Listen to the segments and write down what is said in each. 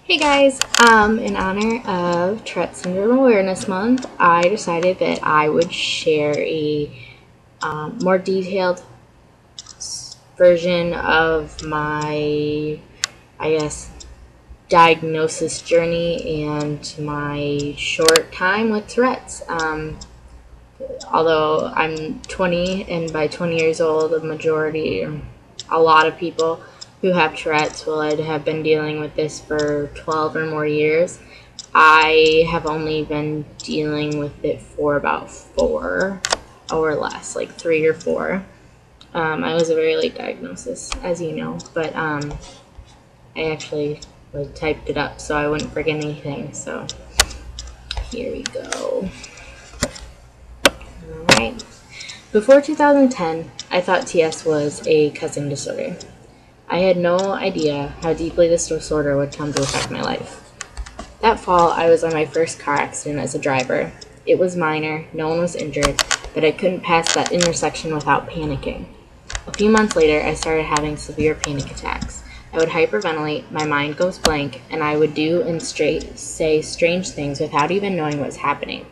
Hey guys, in honor of Tourette Syndrome Awareness Month, I decided that I would share a more detailed version of my, diagnosis journey and my short time with Tourette's. Although I'm 20, and by 20 years old, a lot of people who have Tourette's will have been dealing with this for 12 or more years. I have only been dealing with it for about 4 or less, like 3 or 4. I was a very late diagnosis, as you know, but I actually typed it up so I wouldn't forget anything. So here we go. Alright. Before 2010, I thought TS was a cussing disorder. I had no idea how deeply this disorder would come to affect my life. That fall, I was on my first car accident as a driver. It was minor, no one was injured, but I couldn't pass that intersection without panicking. A few months later, I started having severe panic attacks. I would hyperventilate, my mind goes blank, and I would do and say strange things without even knowing what was happening.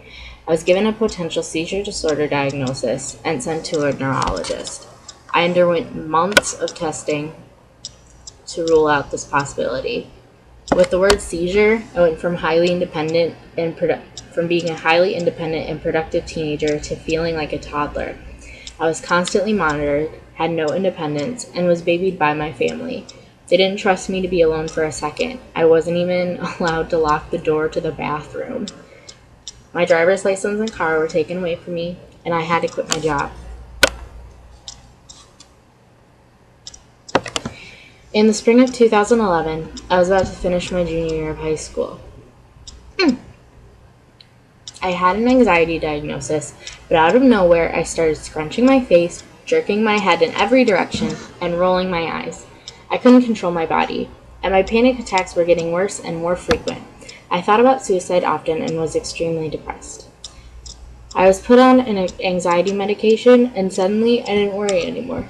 I was given a potential seizure disorder diagnosis and sent to a neurologist. I underwent months of testing to rule out this possibility. With the word seizure, I went from being a highly independent and productive teenager to feeling like a toddler. I was constantly monitored, had no independence, and was babied by my family. They didn't trust me to be alone for a second. I wasn't even allowed to lock the door to the bathroom. My driver's license and car were taken away from me, and I had to quit my job. In the spring of 2011, I was about to finish my junior year of high school. I had an anxiety diagnosis, but out of nowhere, I started scrunching my face, jerking my head in every direction, and rolling my eyes. I couldn't control my body, and my panic attacks were getting worse and more frequent. I thought about suicide often and was extremely depressed. I was put on an anxiety medication, and suddenly I didn't worry anymore.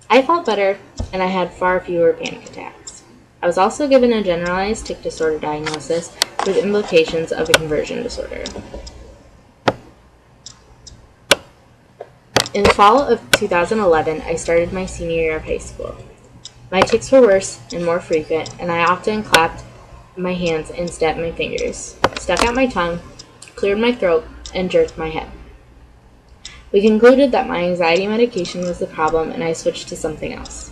I felt better, and I had far fewer panic attacks. I was also given a generalized tic disorder diagnosis with implications of a conversion disorder. In the fall of 2011, I started my senior year of high school. My tics were worse and more frequent, and I often clapped my hands and snapped my fingers, stuck out my tongue, cleared my throat, and jerked my head. We concluded that my anxiety medication was the problem, and I switched to something else.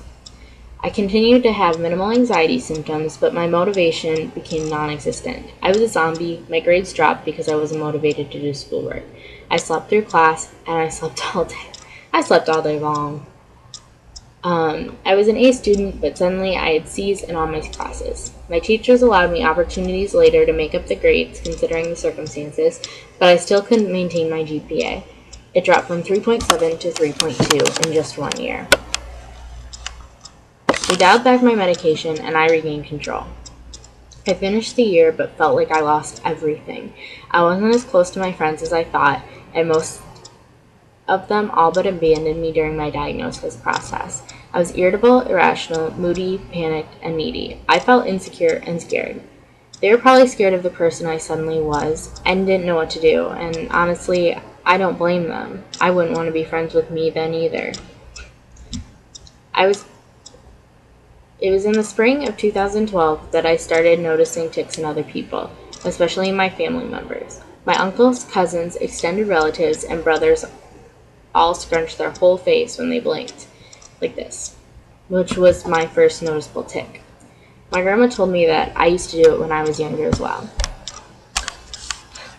I continued to have minimal anxiety symptoms, but my motivation became non-existent. I was a zombie. My grades dropped because I wasn't motivated to do schoolwork. I slept through class, and I slept all day. I slept all day long. I was an A student, but suddenly I had C's in all my classes. My teachers allowed me opportunities later to make up the grades, considering the circumstances, but I still couldn't maintain my GPA. It dropped from 3.7 to 3.2 in just 1 year. We dialed back my medication, and I regained control. I finished the year, but felt like I lost everything. I wasn't as close to my friends as I thought, and most of them all but abandoned me during my diagnosis process. I was irritable, irrational, moody, panicked, and needy. I felt insecure and scared. They were probably scared of the person I suddenly was and didn't know what to do, and honestly, I don't blame them. I wouldn't want to be friends with me then either. It was in the spring of 2012 that I started noticing tics in other people, especially in my family members. My uncles, cousins, extended relatives, and brothers all scrunched their whole face when they blinked, like this, which was my first noticeable tic. My grandma told me that I used to do it when I was younger as well.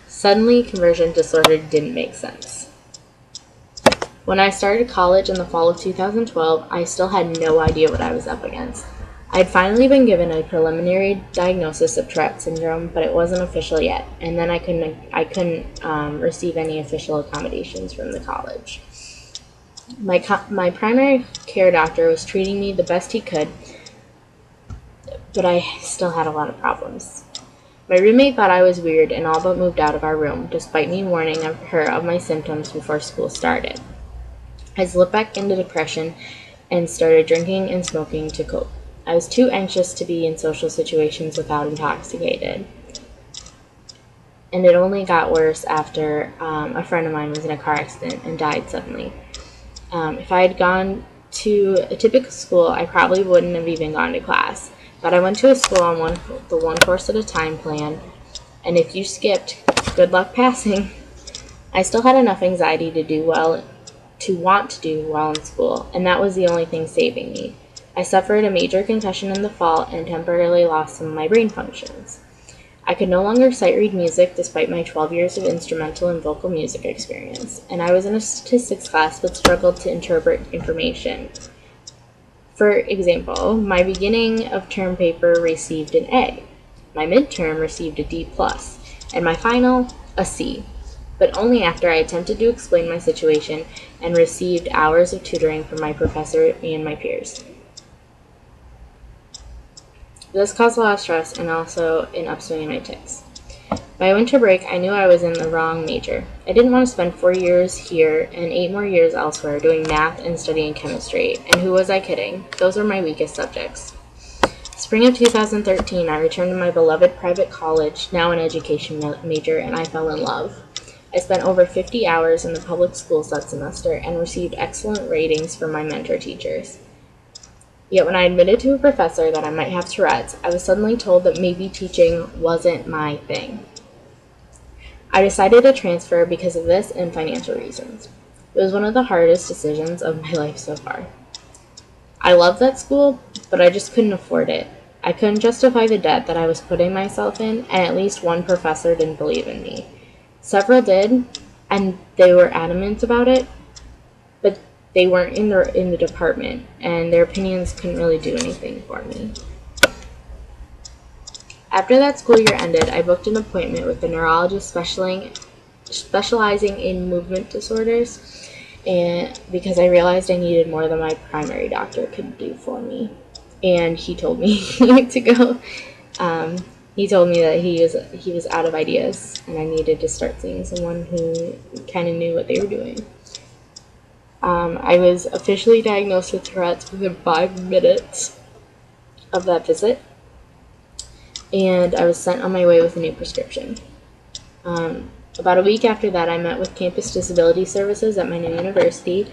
Suddenly, conversion disorder didn't make sense. When I started college in the fall of 2012, I still had no idea what I was up against. I had finally been given a preliminary diagnosis of Tourette syndrome, but it wasn't official yet, and then I couldn't receive any official accommodations from the college. My primary care doctor was treating me the best he could, but I still had a lot of problems. My roommate thought I was weird and all but moved out of our room, despite me warning her of my symptoms before school started. I slipped back into depression and started drinking and smoking to cope. I was too anxious to be in social situations without intoxicated. And it only got worse after a friend of mine was in a car accident and died suddenly. If I had gone to a typical school, I probably wouldn't have even gone to class. But I went to a school on the one course at a time plan, and if you skipped, good luck passing. I still had enough anxiety to want to do well in school, and that was the only thing saving me. I suffered a major concussion in the fall and temporarily lost some of my brain functions. I could no longer sight read music despite my 12 years of instrumental and vocal music experience, and I was in a statistics class but struggled to interpret information. For example, my beginning of term paper received an A, my midterm received a D+, and my final, a C, but only after I attempted to explain my situation and received hours of tutoring from my professor and my peers. This caused a lot of stress and also an upswing in my tics. By winter break, I knew I was in the wrong major. I didn't want to spend 4 years here and 8 more years elsewhere doing math and studying chemistry, and who was I kidding? Those were my weakest subjects. Spring of 2013, I returned to my beloved private college, now an education major, and I fell in love. I spent over 50 hours in the public schools that semester and received excellent ratings from my mentor teachers. Yet when I admitted to a professor that I might have Tourette's, I was suddenly told that maybe teaching wasn't my thing. I decided to transfer because of this and financial reasons. It was one of the hardest decisions of my life so far. I loved that school, but I just couldn't afford it. I couldn't justify the debt that I was putting myself in, and at least one professor didn't believe in me. Several did, and they were adamant about it, but they weren't in the department, and their opinions couldn't really do anything for me. After that school year ended, I booked an appointment with a neurologist specializing in movement disorders, and because I realized I needed more than my primary doctor could do for me. And he told me to go. He told me that he was out of ideas, and I needed to start seeing someone who kind of knew what they were doing. I was officially diagnosed with Tourette's within 5 minutes of that visit, and I was sent on my way with a new prescription. About a week after that, I met with Campus Disability Services at my new university,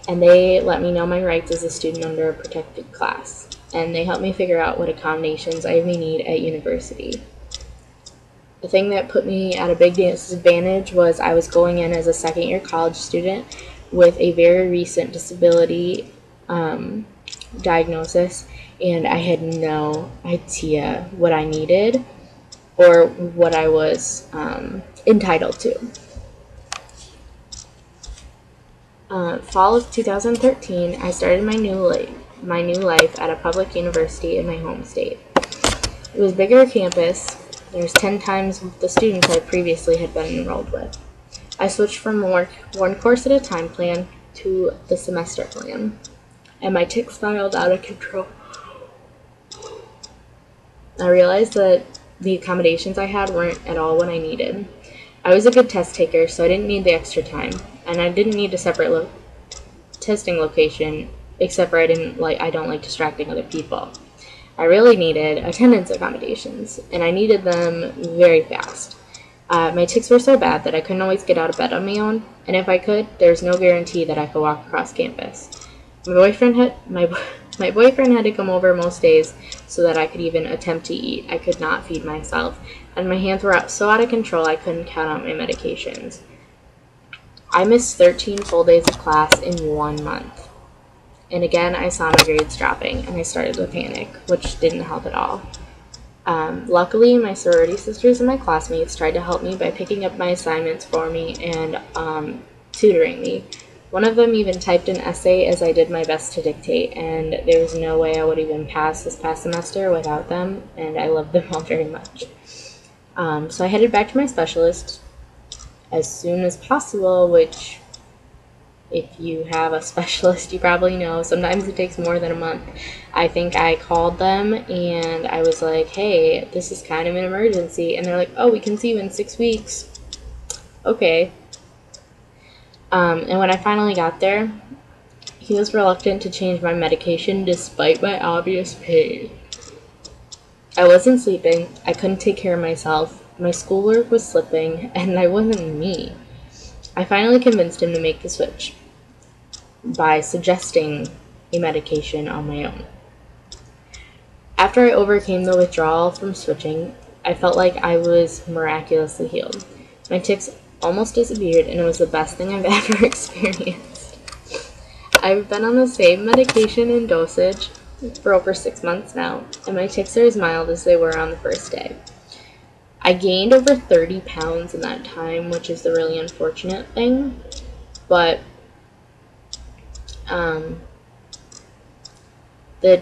and they let me know my rights as a student under a protected class, and they helped me figure out what accommodations I may need at university. The thing that put me at a big disadvantage was I was going in as a second-year college student with a very recent disability diagnosis, and I had no idea what I needed or what I was entitled to. Fall of 2013, I started my new life at a public university in my home state. It was a bigger campus. There was 10 times the students I previously had been enrolled with. I switched from one course at a time plan to the semester plan, and my tics spiraled out of control. I realized that the accommodations I had weren't at all what I needed. I was a good test taker, so I didn't need the extra time, and I didn't need a separate testing location, except for I don't like distracting other people. I really needed attendance accommodations, and I needed them very fast. My tics were so bad that I couldn't always get out of bed on my own, and if I could, there's no guarantee that I could walk across campus. My boyfriend had to come over most days so that I could even attempt to eat. I could not feed myself, and my hands were so out of control I couldn't count out my medications. I missed 13 full days of class in 1 month. And again, I saw my grades dropping, and I started to panic, which didn't help at all. Luckily, my sorority sisters and my classmates tried to help me by picking up my assignments for me and tutoring me. One of them even typed an essay as I did my best to dictate, and there was no way I would even pass this past semester without them, and I love them all very much. So I headed back to my specialist as soon as possible, which, if you have a specialist, you probably know, sometimes it takes more than a month. I think I called them, and I was like, hey, this is kind of an emergency, and they're like, oh, we can see you in 6 weeks. Okay. And when I finally got there, He was reluctant to change my medication despite my obvious pain. I wasn't sleeping, I couldn't take care of myself, my schoolwork was slipping, and I wasn't me. I finally convinced him to make the switch by suggesting a medication on my own. After I overcame the withdrawal from switching, I felt like I was miraculously healed. My tics almost disappeared, and it was the best thing I've ever experienced. I've been on the same medication and dosage for over 6 months now, and my tics are as mild as they were on the first day. I gained over 30 pounds in that time, which is the really unfortunate thing, but the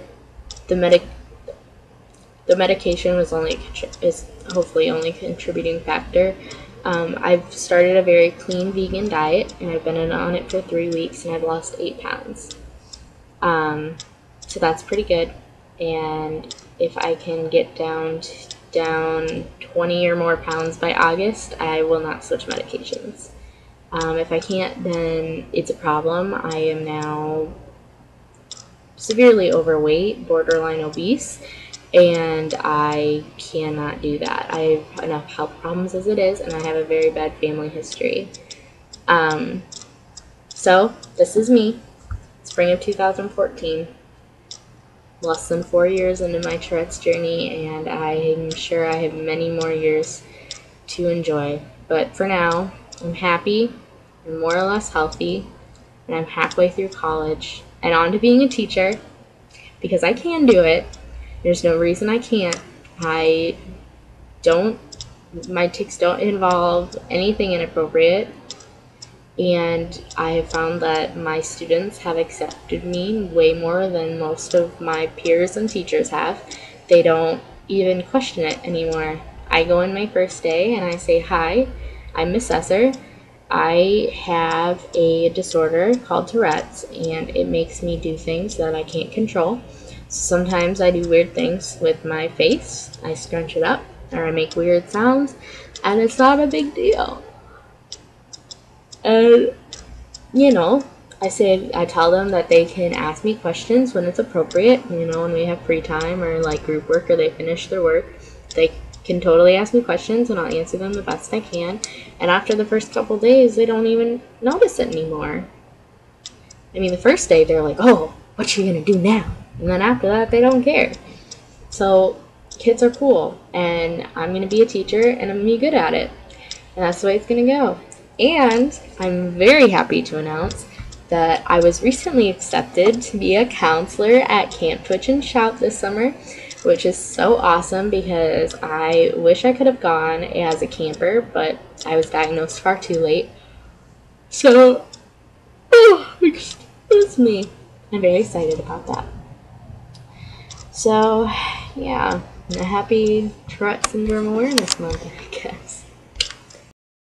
medication is hopefully only a contributing factor. I've started a very clean vegan diet, and I've been on it for 3 weeks, and I've lost 8 pounds. So that's pretty good. And if I can get down 20 or more pounds by August, I will not switch medications. If I can't, then it's a problem. I am now severely overweight, borderline obese, and I cannot do that. I have enough health problems as it is, and I have a very bad family history. So this is me, spring of 2014, less than 4 years into my Tourette's journey, and I'm sure I have many more years to enjoy. But for now, I'm happy, I'm more or less healthy, and I'm halfway through college and on to being a teacher, because I can do it. There's no reason I can't. My tics don't involve anything inappropriate, and I have found that my students have accepted me way more than most of my peers and teachers have. They don't even question it anymore. I go in my first day and I say, "Hi, I'm Miss Esser. I have a disorder called Tourette's, and it makes me do things that I can't control. Sometimes I do weird things with my face. I scrunch it up, or I make weird sounds, and it's not a big deal." And, I tell them that they can ask me questions when it's appropriate, when we have free time or like group work or they finish their work. They can totally ask me questions and I'll answer them the best I can. And after the first couple days, they don't even notice it anymore. I mean, the first day they're like, "Oh, what you gonna do now?" And then after that, they don't care. So kids are cool, and I'm gonna be a teacher and I'm gonna be good at it. And that's the way it's gonna go. And I'm very happy to announce that I was recently accepted to be a counselor at Camp Twitch and Shout this summer, which is so awesome because I wish I could have gone as a camper, but I was diagnosed far too late. So, excuse me. I'm very excited about that. So, yeah, a happy Tourette Syndrome Awareness Month, I guess.